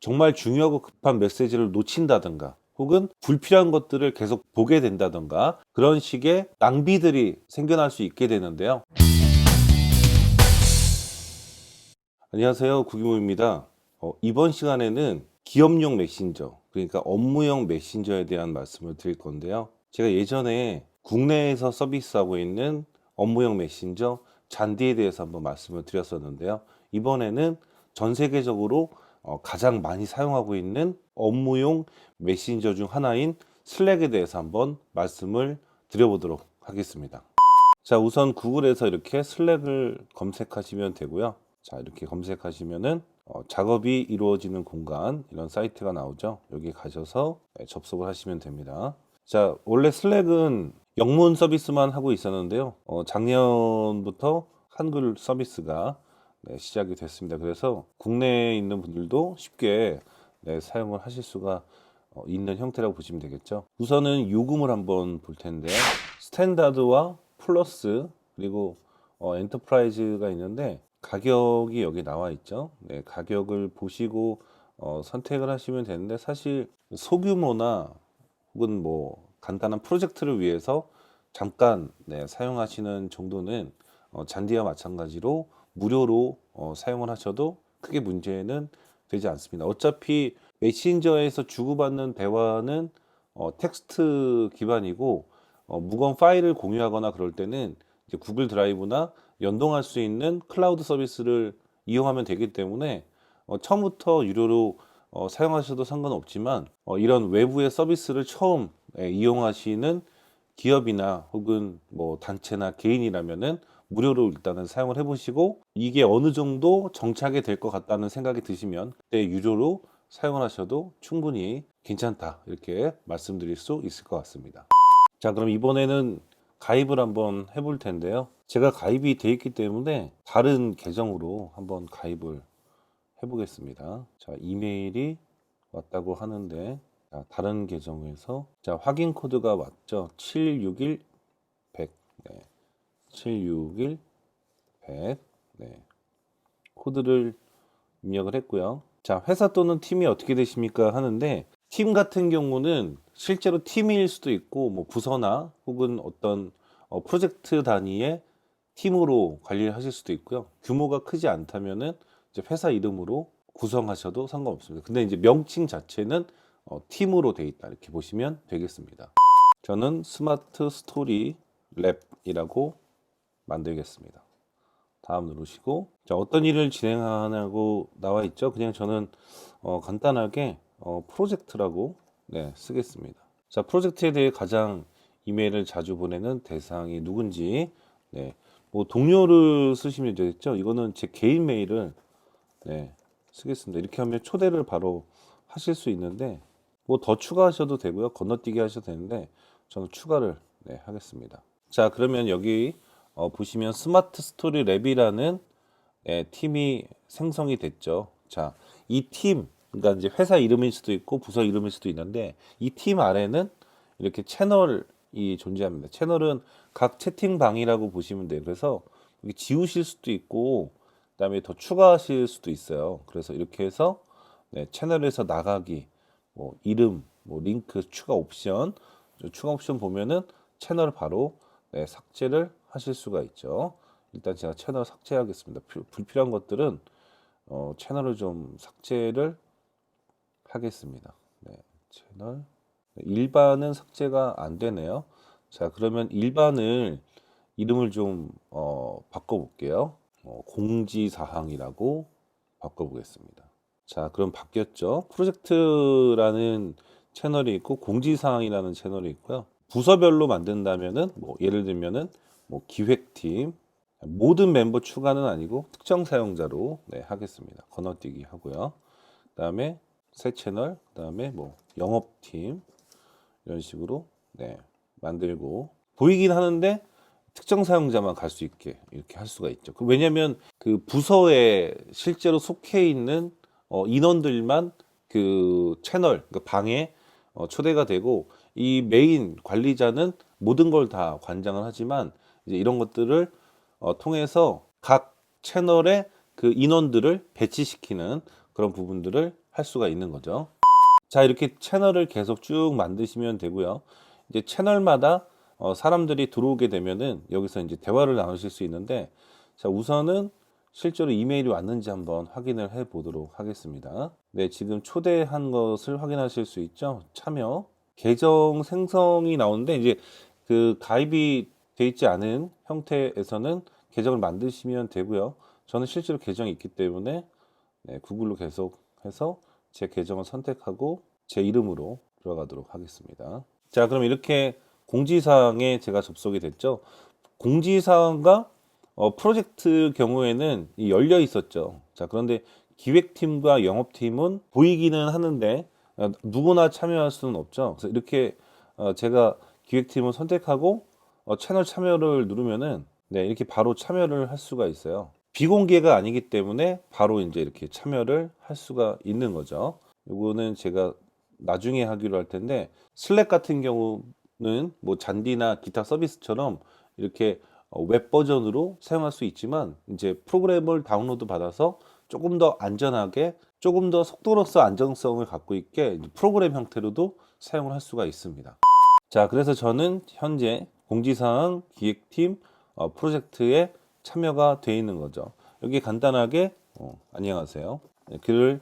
정말 중요하고 급한 메시지를 놓친다든가 혹은 불필요한 것들을 계속 보게 된다든가 그런 식의 낭비들이 생겨날 수 있게 되는데요. 안녕하세요, 구기모입니다. 이번 시간에는 기업용 메신저, 그러니까 업무용 메신저에 대한 말씀을 드릴 건데요. 제가 예전에 국내에서 서비스하고 있는 업무용 메신저 잔디에 대해서 한번 말씀을 드렸었는데요. 이번에는 전 세계적으로 가장 많이 사용하고 있는 업무용 메신저 중 하나인 슬랙에 대해서 한번 말씀을 드려보도록 하겠습니다. 자, 우선 구글에서 이렇게 슬랙을 검색하시면 되고요. 자, 이렇게 검색하시면은 작업이 이루어지는 공간, 이런 사이트가 나오죠. 여기 가셔서 접속을 하시면 됩니다. 자, 원래 슬랙은 영문 서비스만 하고 있었는데요. 작년부터 한글 서비스가 시작이 됐습니다. 그래서 국내에 있는 분들도 쉽게 사용을 하실 수가 있는 형태라고 보시면 되겠죠. 우선은 요금을 한번 볼 텐데요. 스탠다드와 플러스 그리고 엔터프라이즈가 있는데 가격이 여기 나와 있죠. 네, 가격을 보시고 선택을 하시면 되는데 사실 소규모나 혹은 뭐 간단한 프로젝트를 위해서 잠깐 사용하시는 정도는 잔디와 마찬가지로 무료로 사용을 하셔도 크게 문제는 되지 않습니다. 어차피 메신저에서 주고받는 대화는 텍스트 기반이고 무거운 파일을 공유하거나 그럴 때는 이제 구글 드라이브나 연동할 수 있는 클라우드 서비스를 이용하면 되기 때문에 처음부터 유료로 사용하셔도 상관없지만 이런 외부의 서비스를 처음 이용하시는 기업이나 혹은 뭐 단체나 개인이라면은 무료로 일단은 사용을 해보시고 이게 어느 정도 정착이 될 것 같다는 생각이 드시면 그때 유료로 사용을 하셔도 충분히 괜찮다 이렇게 말씀드릴 수 있을 것 같습니다. 자, 그럼 이번에는 가입을 한번 해볼 텐데요. 제가 가입이 되어 있기 때문에 다른 계정으로 한번 가입을 해보겠습니다. 자, 이메일이 왔다고 하는데 자, 다른 계정에서 자, 확인 코드가 왔죠. 761100 네. 761100 네. 코드를 입력을 했고요. 자, 회사 또는 팀이 어떻게 되십니까 하는데 팀 같은 경우는 실제로 팀일 수도 있고 뭐 부서나 혹은 어떤 프로젝트 단위의 팀으로 관리를 하실 수도 있고요. 규모가 크지 않다면은 이제 회사 이름으로 구성하셔도 상관없습니다. 근데 이제 명칭 자체는 팀으로 돼 있다 이렇게 보시면 되겠습니다. 저는 스마트 스토리 랩이라고 만들겠습니다. 다음 누르시고 자, 어떤 일을 진행하냐고 나와 있죠. 그냥 저는 간단하게 프로젝트라고 쓰겠습니다. 자, 프로젝트에 대해 가장 이메일을 자주 보내는 대상이 누군지 뭐 동료를 쓰시면 되겠죠. 이거는 제 개인 메일을 쓰겠습니다. 이렇게 하면 초대를 바로 하실 수 있는데 뭐 더 추가하셔도 되고요. 건너뛰기 하셔도 되는데 저는 추가를 하겠습니다. 자, 그러면 여기 보시면 스마트 스토리 랩이라는 팀이 생성이 됐죠. 자, 이 팀, 그러니까 이제 회사 이름일 수도 있고 부서 이름일 수도 있는데 이 팀 아래는 이렇게 채널이 존재합니다. 채널은 각 채팅방이라고 보시면 돼요. 그래서 여기 지우실 수도 있고 그다음에 더 추가하실 수도 있어요. 그래서 이렇게 해서 채널에서 나가기, 뭐 이름, 뭐 링크, 추가 옵션 보면은 채널 바로 삭제를 하실 수가 있죠. 일단 제가 채널 삭제하겠습니다. 불필요한 것들은 채널을 좀 삭제를 하겠습니다. 채널 일반은 삭제가 안 되네요. 자, 그러면 일반을 이름을 좀 바꿔볼게요. 공지사항이라고 바꿔보겠습니다. 자, 그럼 바뀌었죠. 프로젝트라는 채널이 있고 공지사항이라는 채널이 있고요. 부서별로 만든다면은 뭐 예를 들면은 뭐 기획팀 모든 멤버 추가는 아니고 특정 사용자로 하겠습니다. 건너뛰기 하고요. 그다음에 새 채널, 그다음에 뭐 영업팀 이런 식으로 만들고 보이긴 하는데 특정 사용자만 갈 수 있게 이렇게 할 수가 있죠. 왜냐하면 그 부서에 실제로 속해 있는 인원들만 그 채널, 그 방에 초대가 되고 이 메인 관리자는 모든 걸 다 관장을 하지만 이제 이런 것들을 통해서 각 채널의 그 인원들을 배치시키는 그런 부분들을 할 수가 있는 거죠. 자, 이렇게 채널을 계속 쭉 만드시면 되고요. 이제 채널마다 사람들이 들어오게 되면은 여기서 이제 대화를 나누실 수 있는데, 자, 우선은 실제로 이메일이 왔는지 한번 확인을 해 보도록 하겠습니다. 네, 지금 초대한 것을 확인하실 수 있죠. 참여, 계정 생성이 나오는데, 이제 그 가입이 돼 있지 않은 형태에서는 계정을 만드시면 되고요. 저는 실제로 계정이 있기 때문에 네, 구글로 계속 해서 제 계정을 선택하고 제 이름으로 들어가도록 하겠습니다. 자, 그럼 이렇게 공지사항에 제가 접속이 됐죠. 공지사항과 프로젝트 경우에는 열려 있었죠. 자, 그런데 기획팀과 영업팀은 보이기는 하는데 누구나 참여할 수는 없죠. 그래서 이렇게 제가 기획팀을 선택하고 채널 참여를 누르면은 네, 이렇게 바로 참여를 할 수가 있어요. 비공개가 아니기 때문에 바로 이제 이렇게 참여를 할 수가 있는 거죠. 요거는 제가 나중에 하기로 할 텐데, 슬랙 같은 경우는 뭐 잔디나 기타 서비스처럼 이렇게 웹 버전으로 사용할 수 있지만, 이제 프로그램을 다운로드 받아서 조금 더 안전하게, 조금 더 속도로서 안정성을 갖고 있게 프로그램 형태로도 사용을 할 수가 있습니다. 자, 그래서 저는 현재 공지사항 기획팀 프로젝트에 참여가 되어 있는 거죠. 여기 간단하게 안녕하세요. 네, 글을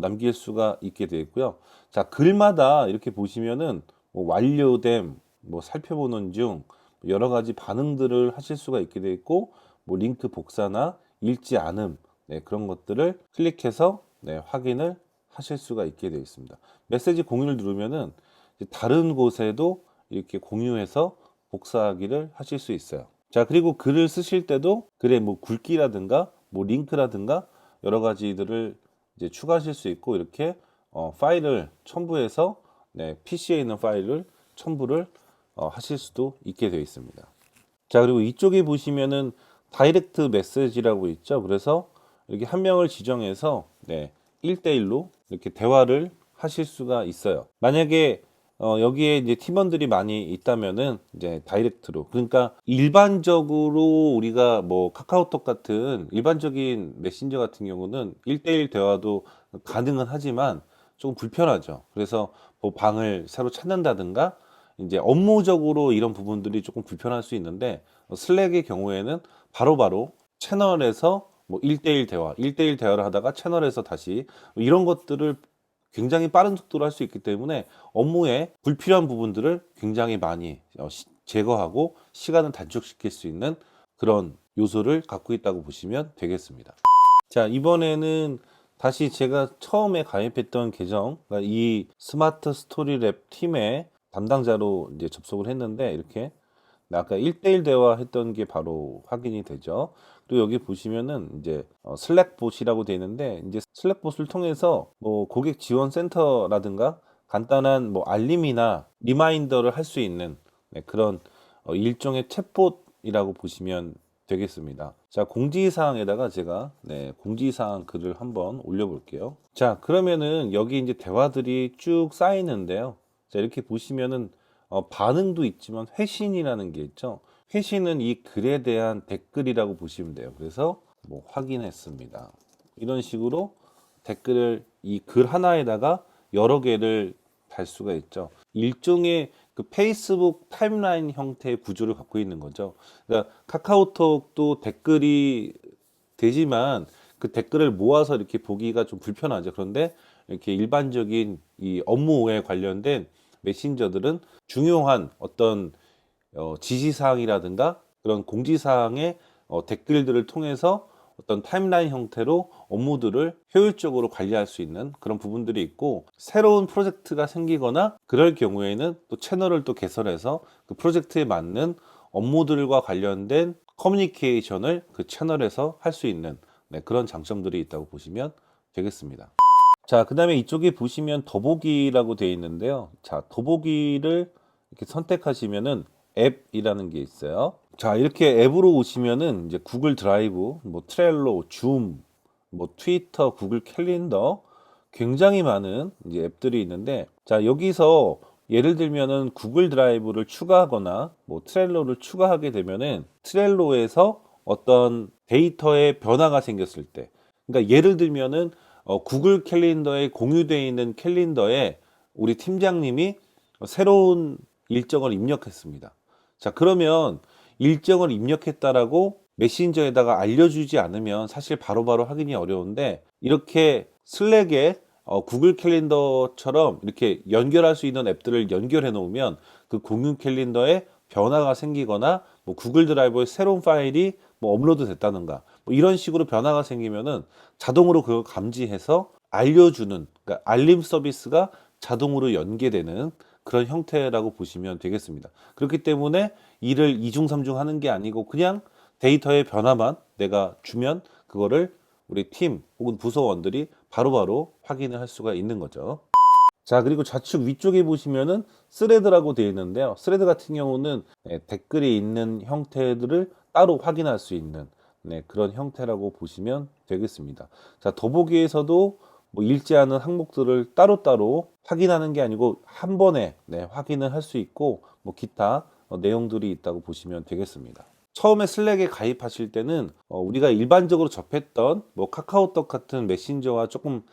남길 수가 있게 되어 있고요. 자, 글마다 이렇게 보시면은 뭐 완료됨, 뭐 살펴보는 중 여러 가지 반응들을 하실 수가 있게 되어 있고, 뭐 링크 복사나 읽지 않음, 네, 그런 것들을 클릭해서 네, 확인을 하실 수가 있게 되어 있습니다. 메시지 공유를 누르면은 다른 곳에도 이렇게 공유해서 복사하기를 하실 수 있어요. 자, 그리고 글을 쓰실 때도 글에 뭐 굵기라든가 뭐 링크라든가 여러 가지들을 이제 추가하실 수 있고, 이렇게 파일을 첨부해서 네, PC에 있는 파일을 첨부를 하실 수도 있게 되어 있습니다. 자, 그리고 이쪽에 보시면은 다이렉트 메시지라고 있죠. 그래서 이렇게 한 명을 지정해서 네, 1대1로 이렇게 대화를 하실 수가 있어요. 만약에 여기에 이제 팀원들이 많이 있다면은 이제 다이렉트로, 그러니까 일반적으로 우리가 뭐 카카오톡 같은 일반적인 메신저 같은 경우는 1대1 대화도 가능은 하지만 조금 불편하죠. 그래서 뭐 방을 새로 찾는다든가 이제 업무적으로 이런 부분들이 조금 불편할 수 있는데, 슬랙의 경우에는 바로바로 채널에서 뭐 1대1 대화, 1대1 대화를 하다가 채널에서 다시 이런 것들을 굉장히 빠른 속도로 할 수 있기 때문에 업무에 불필요한 부분들을 굉장히 많이 제거하고 시간을 단축시킬 수 있는 그런 요소를 갖고 있다고 보시면 되겠습니다. 자, 이번에는 다시 제가 처음에 가입했던 계정, 그러니까 이 스마트 스토리랩 팀의 담당자로 이제 접속을 했는데, 이렇게 아까 1대1 대화했던 게 바로 확인이 되죠. 그리고 여기 보시면은 이제 슬랙봇이라고 되어 있는데, 이제 슬랙봇을 통해서 뭐 고객 지원 센터라든가 간단한 뭐 알림이나 리마인더를 할 수 있는 네, 그런 일종의 챗봇이라고 보시면 되겠습니다. 자, 공지사항에다가 제가 네, 공지사항 글을 한번 올려볼게요. 자, 그러면은 여기 이제 대화들이 쭉 쌓이는데요. 자, 이렇게 보시면은 반응도 있지만 회신이라는 게 있죠. 회신은 이 글에 대한 댓글이라고 보시면 돼요. 그래서 뭐 확인했습니다. 이런 식으로 댓글을 이 글 하나에다가 여러 개를 달 수가 있죠. 일종의 그 페이스북 타임라인 형태의 구조를 갖고 있는 거죠. 그러니까 카카오톡도 댓글이 되지만 그 댓글을 모아서 이렇게 보기가 좀 불편하죠. 그런데 이렇게 일반적인 이 업무에 관련된 메신저들은 중요한 어떤 지시사항이라든가 그런 공지사항의 댓글들을 통해서 어떤 타임라인 형태로 업무들을 효율적으로 관리할 수 있는 그런 부분들이 있고, 새로운 프로젝트가 생기거나 그럴 경우에는 또 채널을 또 개설해서 그 프로젝트에 맞는 업무들과 관련된 커뮤니케이션을 그 채널에서 할 수 있는 네, 그런 장점들이 있다고 보시면 되겠습니다. 자, 그 다음에 이쪽에 보시면 더보기라고 되어 있는데요. 자, 더보기를 이렇게 선택하시면은 앱이라는 게 있어요. 자, 이렇게 앱으로 오시면은 이제 구글 드라이브, 뭐 트렐로, 줌, 뭐 트위터, 구글 캘린더 굉장히 많은 이제 앱들이 있는데, 자, 여기서 예를 들면은 구글 드라이브를 추가하거나 뭐 트렐로를 추가하게 되면은 트렐로에서 어떤 데이터의 변화가 생겼을 때, 그러니까 예를 들면은 구글 캘린더에 공유되어 있는 캘린더에 우리 팀장님이 새로운 일정을 입력했습니다. 자, 그러면 일정을 입력했다라고 메신저에다가 알려주지 않으면 사실 바로바로 확인이 어려운데, 이렇게 슬랙에 구글 캘린더처럼 이렇게 연결할 수 있는 앱들을 연결해 놓으면 그 공유 캘린더에 변화가 생기거나 뭐 구글 드라이브에 새로운 파일이 뭐 업로드 됐다든가 뭐 이런 식으로 변화가 생기면은 자동으로 그걸 감지해서 알려주는, 그러니까 알림 서비스가 자동으로 연계되는 그런 형태라고 보시면 되겠습니다. 그렇기 때문에 일을 이중삼중 하는 게 아니고 그냥 데이터의 변화만 내가 주면 그거를 우리 팀 혹은 부서원들이 바로바로 확인을 할 수가 있는 거죠. 자, 그리고 좌측 위쪽에 보시면은 스레드라고 되어 있는데요. 스레드 같은 경우는 댓글이 있는 형태들을 따로 확인할 수 있는 그런 형태라고 보시면 되겠습니다. 자, 더보기에서도 뭐 읽지 않은 항목들을 따로따로 확인하는 게 아니고 한 번에 확인을 할 수 있고 뭐 기타 내용들이 있다고 보시면 되겠습니다. 처음에 슬랙에 가입하실 때는 우리가 일반적으로 접했던 뭐 카카오톡 같은 메신저와 조금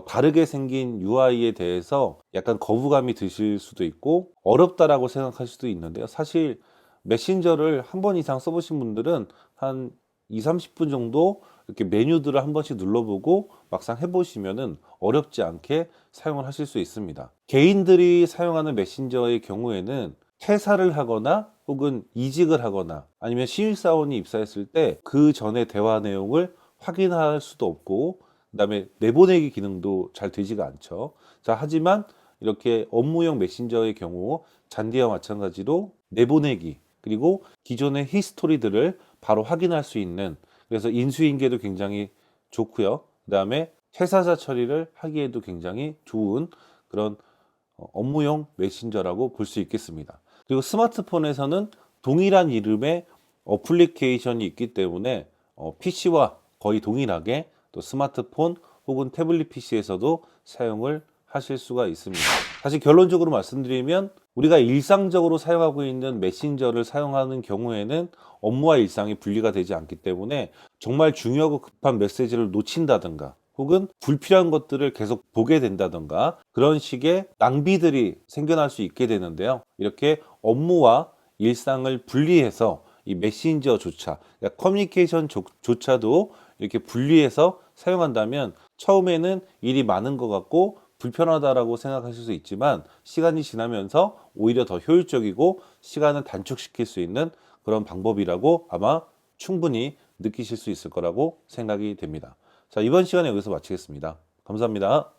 다르게 생긴 UI에 대해서 약간 거부감이 드실 수도 있고 어렵다라고 생각할 수도 있는데요. 사실 메신저를 한 번 이상 써보신 분들은 한 2, 30분 정도 이렇게 메뉴들을 한 번씩 눌러보고 막상 해보시면은 어렵지 않게 사용을 하실 수 있습니다. 개인들이 사용하는 메신저의 경우에는 퇴사를 하거나 혹은 이직을 하거나 아니면 신입사원이 입사했을 때 그 전에 대화 내용을 확인할 수도 없고, 그다음에 내보내기 기능도 잘 되지가 않죠. 자, 하지만 이렇게 업무용 메신저의 경우 잔디와 마찬가지로 내보내기 그리고 기존의 히스토리들을 바로 확인할 수 있는, 그래서 인수인계도 굉장히 좋고요. 그다음에 퇴사자 처리를 하기에도 굉장히 좋은 그런 업무용 메신저라고 볼 수 있겠습니다. 그리고 스마트폰에서는 동일한 이름의 어플리케이션이 있기 때문에 PC와 거의 동일하게 또 스마트폰 혹은 태블릿 PC에서도 사용을 하실 수가 있습니다. 사실 결론적으로 말씀드리면 우리가 일상적으로 사용하고 있는 메신저를 사용하는 경우에는 업무와 일상이 분리가 되지 않기 때문에 정말 중요하고 급한 메시지를 놓친다든가 혹은 불필요한 것들을 계속 보게 된다든가 그런 식의 낭비들이 생겨날 수 있게 되는데요. 이렇게 업무와 일상을 분리해서 이 메신저조차, 그러니까 커뮤니케이션조차도 이렇게 분리해서 사용한다면 처음에는 일이 많은 것 같고 불편하다라고 생각하실 수 있지만 시간이 지나면서 오히려 더 효율적이고 시간을 단축시킬 수 있는 그런 방법이라고 아마 충분히 느끼실 수 있을 거라고 생각이 됩니다. 자, 이번 시간에 여기서 마치겠습니다. 감사합니다.